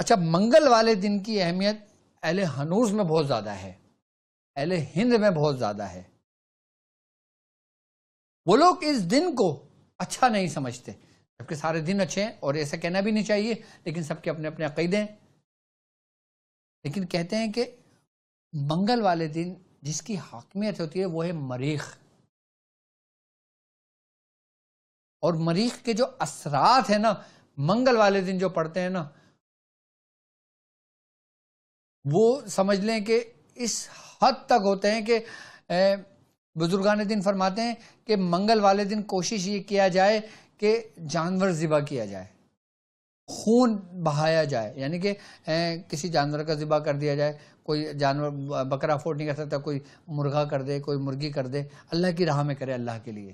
اچھا، منگل والے دن کی اہمیت اہل ہنوز میں بہت زیادہ ہے، اہل ہند میں بہت زیادہ ہے. وہ لوگ اس دن کو اچھا نہیں سمجھتے، جبکہ سارے دن اچھے ہیں اور ایسا کہنا بھی نہیں چاہیے، لیکن سب کے اپنے اپنے عقیدے ہیں. لیکن کہتے ہیں کہ منگل والے دن جس کی حاکمیت ہوتی ہے وہ ہے مریخ، اور مریخ کے جو اثرات ہیں نا منگل والے دن جو پڑتے ہیں نا، وہ سمجھ لیں کہ اس حد تک ہوتے ہیں کہ بزرگان دین فرماتے ہیں کہ منگل والے دن کوشش یہ کیا جائے کہ جانور ذبح کیا جائے، خون بہایا جائے، یعنی کہ کسی جانور کا ذبح کر دیا جائے. کوئی جانور بکرا افورڈ نہیں کر سکتا، کوئی مرغا کر دے، کوئی مرغی کر دے، اللہ کی راہ میں کرے، اللہ کے لیے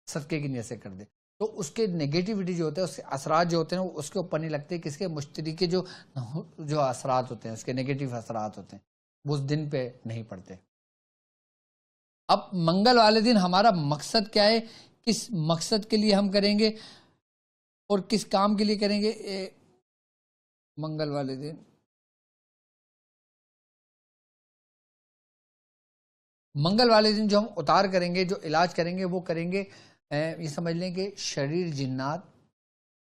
صدقے کی نیت سے کر دے. تو اس کے نیگیٹیوٹی جو ہوتے ہیں، اس کے اثرات جو ہوتے ہیں اس کے اوپر نہیں لگتے. کس کے؟ مشتری کے جو اثرات ہوتے ہیں، اس کے نیگیٹیو اثرات ہوتے ہیں، وہ اس دن پہ نہیں پڑتے. اب منگل والے دن ہمارا مقصد کیا ہے، کس مقصد کے لیے ہم کریں گے اور کس کام کے لیے کریں گے؟ منگل والے دن جو ہم اتار کریں گے، جو علاج کریں گے، وہ کریں گے یہ سمجھ لیں کہ شریر جنات،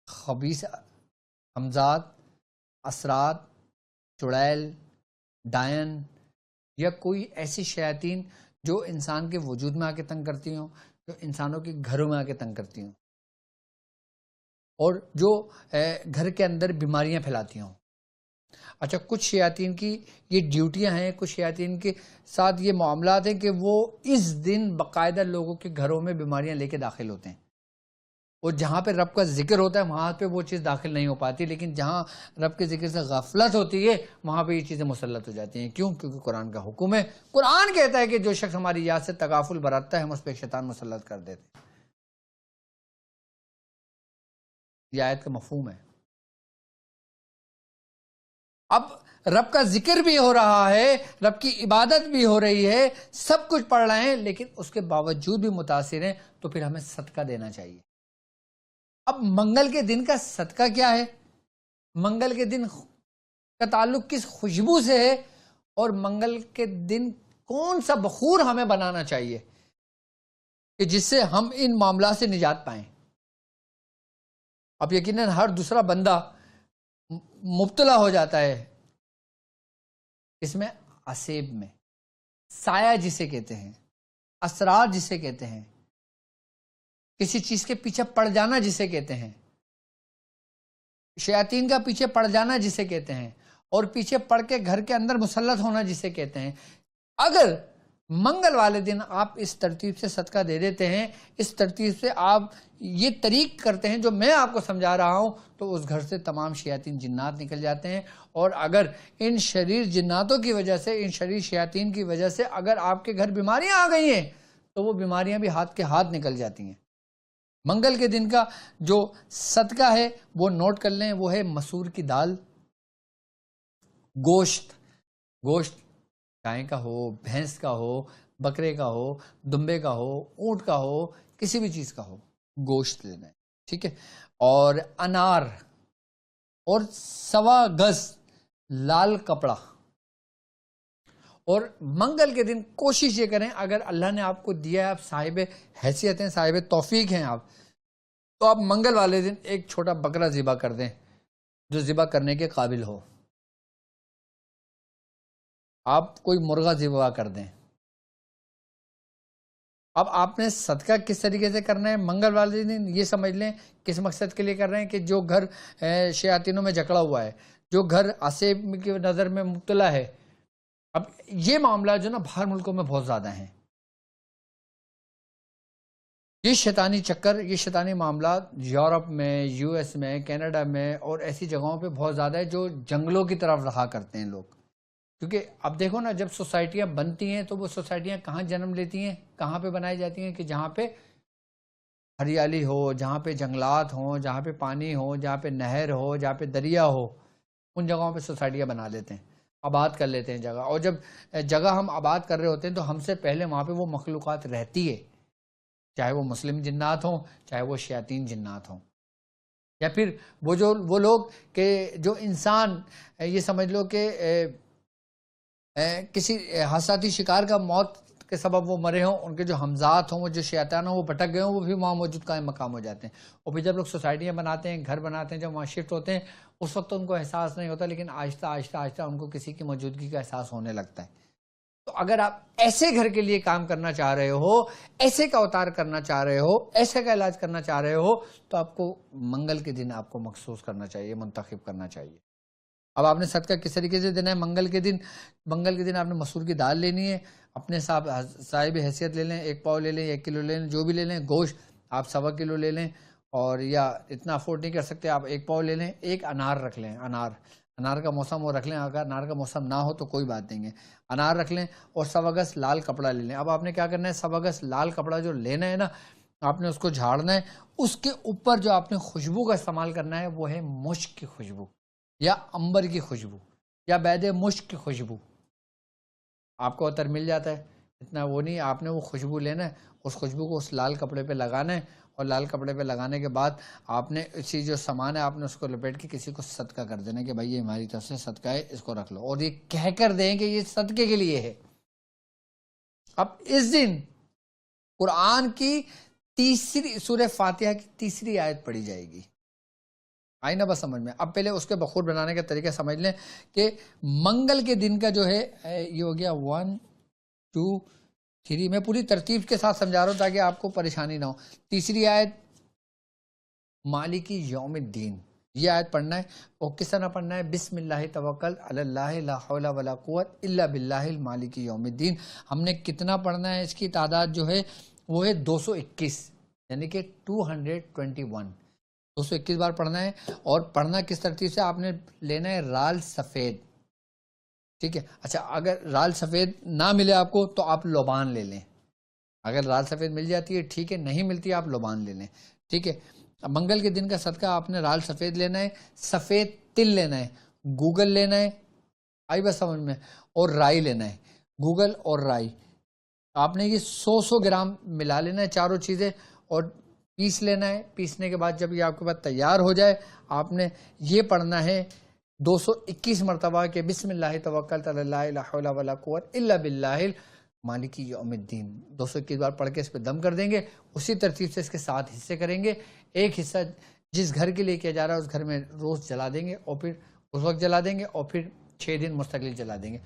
خبیث حمزات، اثرات، چڑیل، ڈائن یا کوئی ایسی شیاطین جو انسان کے وجود میں آ کے تنگ کرتی ہوں، جو انسانوں کے گھروں میں آ کے تنگ کرتی ہوں، اور جو گھر کے اندر بیماریاں پھیلاتی ہوں. اچھا، کچھ شیاطین کی یہ ڈیوٹیاں ہیں، کچھ شیاطین کے ساتھ یہ معاملات ہیں کہ وہ اس دن باقاعدہ لوگوں کے گھروں میں بیماریاں لے کے داخل ہوتے ہیں، اور جہاں پہ رب کا ذکر ہوتا ہے وہاں پہ وہ چیز داخل نہیں ہو پاتی، لیکن جہاں رب کے ذکر سے غفلت ہوتی ہے وہاں پہ یہ چیزیں مسلط ہو جاتی ہیں. کیوں؟ کیونکہ قرآن کا حکم ہے. قرآن کہتا ہے کہ جو شخص ہماری یاد سے تغافل برتتا ہے ہم اس پہ ایک شیطان مسلط کر دیتے ہیں. یہ آیت کا مفہوم ہے. اب رب کا ذکر بھی ہو رہا ہے، رب کی عبادت بھی ہو رہی ہے، سب کچھ پڑھ رہے ہیں، لیکن اس کے باوجود بھی متاثر ہیں، تو پھر ہمیں صدقہ دینا چاہیے. اب منگل کے دن کا صدقہ کیا ہے؟ منگل کے دن کا تعلق کس خوشبو سے ہے، اور منگل کے دن کون سا بخور ہمیں بنانا چاہیے کہ جس سے ہم ان معاملات سے نجات پائیں. اب یقیناً ہر دوسرا بندہ مبتلا ہو جاتا ہے اس میں، عصیب میں، سایہ جسے کہتے ہیں، اسرار جسے کہتے ہیں، کسی چیز کے پیچھے پڑ جانا جسے کہتے ہیں، شیاطین کا پیچھے پڑ جانا جسے کہتے ہیں، اور پیچھے پڑ کے گھر کے اندر مسلط ہونا جسے کہتے ہیں. اگر منگل والے دن آپ اس ترتیب سے صدقہ دے دیتے ہیں، اس ترتیب سے آپ یہ طریق کرتے ہیں جو میں آپ کو سمجھا رہا ہوں، تو اس گھر سے تمام شیاطین جنات نکل جاتے ہیں. اور اگر ان شریر جناتوں کی وجہ سے، ان شریر شیاطین کی وجہ سے اگر آپ کے گھر بیماریاں آ گئی ہیں تو وہ بیماریاں بھی ہاتھ کے ہاتھ نکل جاتی ہیں. منگل کے دن کا جو صدقہ ہے وہ نوٹ کر لیں، وہ ہے مسور کی دال، گوشت گائے کا ہو، بھینس کا ہو، بکرے کا ہو، دمبے کا ہو، اونٹ کا ہو، کسی بھی چیز کا ہو، گوشت لینا ہے، ٹھیک ہے. اور انار، اور 1.25 گز لال کپڑا. اور منگل کے دن کوشش یہ کریں، اگر اللہ نے آپ کو دیا ہے، آپ صاحب حیثیت ہیں، صاحب توفیق ہیں آپ، تو آپ منگل والے دن ایک چھوٹا بکرا ذبح کر دیں جو ذبح کرنے کے قابل ہو. آپ کوئی مرغا ذبح کر دیں. اب آپ نے صدقہ کس طریقے سے کرنا ہے منگل والے دن، یہ سمجھ لیں کس مقصد کے لیے کر رہے ہیں کہ جو گھر شیاطینوں میں جکڑا ہوا ہے، جو گھر عصیب کی نظر میں مبتلا ہے. اب یہ معاملہ جو نا باہر ملکوں میں بہت زیادہ ہیں، یہ شیطانی چکر، یہ شیطانی معاملات یورپ میں، یو ایس میں، کینیڈا میں اور ایسی جگہوں پہ بہت زیادہ ہے جو جنگلوں کی طرف رہا کرتے ہیں لوگ. کیونکہ اب دیکھو نا، جب سوسائٹیاں بنتی ہیں تو وہ سوسائٹیاں کہاں جنم لیتی ہیں، کہاں پہ بنائی جاتی ہیں؟ کہ جہاں پہ ہریالی ہو، جہاں پہ جنگلات ہوں، جہاں پہ پانی ہو، جہاں پہ نہر ہو، جہاں پہ دریا ہو، ان جگہوں پہ سوسائٹیاں بنا لیتے ہیں، آباد کر لیتے ہیں جگہ. اور جب جگہ ہم آباد کر رہے ہوتے ہیں تو ہم سے پہلے وہاں پہ وہ مخلوقات رہتی ہے، چاہے وہ مسلم جنات ہوں، چاہے وہ شیاطین جنات ہوں. یا پھر وہ لوگ کہ جو انسان یہ سمجھ لو کہ کسی حادثاتی شکار کا موت کے سبب وہ مرے ہوں، ان کے جو حمزات ہوں، وہ جو شیطان ہوں، وہ بھٹک گئے ہوں، وہ بھی وہاں موجود قائم مقام ہو جاتے ہیں. اور پھر جب لوگ سوسائٹیاں بناتے ہیں، گھر بناتے ہیں، جب وہاں شفٹ ہوتے ہیں، اس وقت تو ان کو احساس نہیں ہوتا، لیکن آہستہ آہستہ آہستہ ان کو کسی کی موجودگی کا احساس ہونے لگتا ہے. تو اگر آپ ایسے گھر کے لیے کام کرنا چاہ رہے ہو، ایسے کا اوتار کرنا چاہ رہے ہو، ایسے کا علاج کرنا چاہ رہے ہو، تو آپ کو منگل کے دن آپ کو مخصوص کرنا چاہیے، منتخب کرنا چاہیے. اب آپ نے صدقہ کس طریقے سے دینا ہے؟ منگل کے دن آپ نے مسور کی دال لینی ہے، اپنے صاحب حیثیت لے لیں، 1 پاؤ لے لیں، 1 کلو لے لیں، جو بھی لے لیں. گوشت آپ 1.25 کلو لے لیں، اور یا اتنا افورڈ نہیں کر سکتے آپ 1 پاؤ لے لیں. ایک انار رکھ لیں، انار کا موسم وہ رکھ لیں، اگر انار کا موسم نہ ہو تو کوئی بات نہیں ہے، انار رکھ لیں. اور 1.25 گز لال کپڑا لے لیں. اب آپ نے کیا کرنا ہے؟ 1.25 گز لال کپڑا جو لینا ہے نا، آپ نے اس کو جھاڑنا ہے. اس کے اوپر جو آپ نے خوشبو کا استعمال کرنا ہے وہ ہے مشک کی خوشبو، یا عنبر کی خوشبو، یا بید مشک کی خوشبو. آپ کو عطر مل جاتا ہے، اتنا وہ نہیں. آپ نے وہ خوشبو لینا ہے، اس خوشبو کو اس لال کپڑے پہ لگانا ہے، اور لال کپڑے پہ لگانے کے بعد آپ نے اسی جو سامان ہے آپ نے اس کو لپیٹ کے کسی کو صدقہ کر دینا ہے کہ بھائی یہ ہماری طرف سے صدقہ ہے، اس کو رکھ لو، اور یہ کہہ کر دیں کہ یہ صدقے کے لیے ہے. اب اس دن قرآن کی سورہ فاتحہ کی تیسری آیت پڑھی جائے گی. آئی نا بس سمجھ میں؟ اب پہلے اس کے بخور بنانے کا طریقہ سمجھ لیں کہ منگل کے دن کا جو ہے یہ ہو گیا 1 2 3. میں پوری ترتیب کے ساتھ سمجھا رہا ہوں تاکہ آپ کو پریشانی نہ ہو. تیسری آیت مالکی یوم الدین، یہ آیت پڑھنا ہے. اور کس طرح پڑھنا ہے؟ بسم اللہ توکل علی اللہ لا حول ولا قوت الا باللہ المالکی یوم الدین. ہم نے کتنا پڑھنا ہے؟ اس کی تعداد جو ہے وہ ہے 221، یعنی کہ 221 221 بار پڑھنا ہے. اور پڑھنا کس ترتیب سے؟ آپ نے لینا ہے رال سفید، ٹھیک ہے. اچھا اگر رال سفید نہ ملے آپ کو تو آپ لوبان لے لیں. اگر رال سفید مل جاتی ہے ٹھیک ہے، نہیں ملتی آپ لوبان لے لیں، ٹھیک ہے. منگل کے دن کا صدقہ آپ نے رال سفید لینا ہے، سفید تل لینا ہے، گوگل لینا ہے، آئی بس سمجھ میں، اور رائی لینا ہے. گوگل اور رائی آپ نے یہ 100 گرام ملا لینا ہے چاروں چیزیں، اور پیس لینا ہے. پیسنے کے بعد جب یہ آپ کے پاس تیار ہو جائے آپ نے یہ پڑھنا ہے 221 مرتبہ کہ بسم اللہ توکلت علی اللہ لا حول ولا قوت الا باللہ مالکی یوم الدین. 221 بار پڑھ کے اس پہ دم کر دیں گے. اسی ترتیب سے اس کے 7 حصے کریں گے. ایک حصہ جس گھر کے لیے کیا جا رہا ہے اس گھر میں روز جلا دیں گے، اور پھر اس وقت جلا دیں گے، اور پھر 6 دن مستقل جلا دیں گے.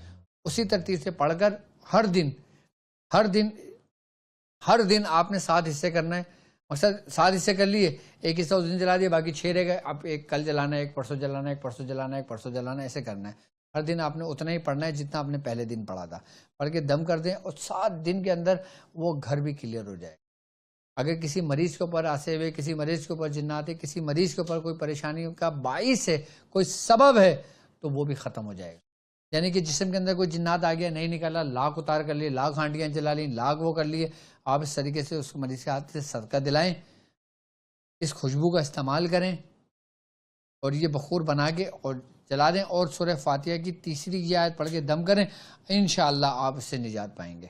اسی ترتیب سے پڑھ کر ہر دن آپ نے 7 حصے کرنا ہے. مقصد 7 حصے کر لیے، ایک حصہ اس دن جلا دیا، باقی 6 رہ گئے. اب ایک کل جلانا ہے، ایک پرسوں جلانا ہے، ایک پرسوں جلانا ہے، ایک پرسوں جلانا ہے، ایسے کرنا ہے. ہر دن آپ نے اتنا ہی پڑھنا ہے جتنا آپ نے پہلے دن پڑھا تھا. پڑھ کے دم کر دیں، اور 7 دن کے اندر وہ گھر بھی کلیئر ہو جائے. اگر کسی مریض کے اوپر آسے ہوئے، کسی مریض کے اوپر جنات ہے، کسی مریض کے اوپر کوئی پریشانی کا باعث ہے، کوئی سبب ہے، تو وہ بھی ختم ہو جائے گا. یعنی کہ جسم کے اندر کوئی جنات آ گیا، نہیں نکالا، لاکھ اتار کر لیے، لاکھ ہانڈیاں جلا لیں، لاکھ وہ کر لیے، آپ اس طریقے سے اس مریض کے ہاتھ سے صدقہ دلائیں، اس خوشبو کا استعمال کریں، اور یہ بخور بنا کے اور جلا دیں، اور سورہ فاتحہ کی تیسری یہ آیت پڑھ کے دم کریں. انشاءاللہ آپ اس سے نجات پائیں گے.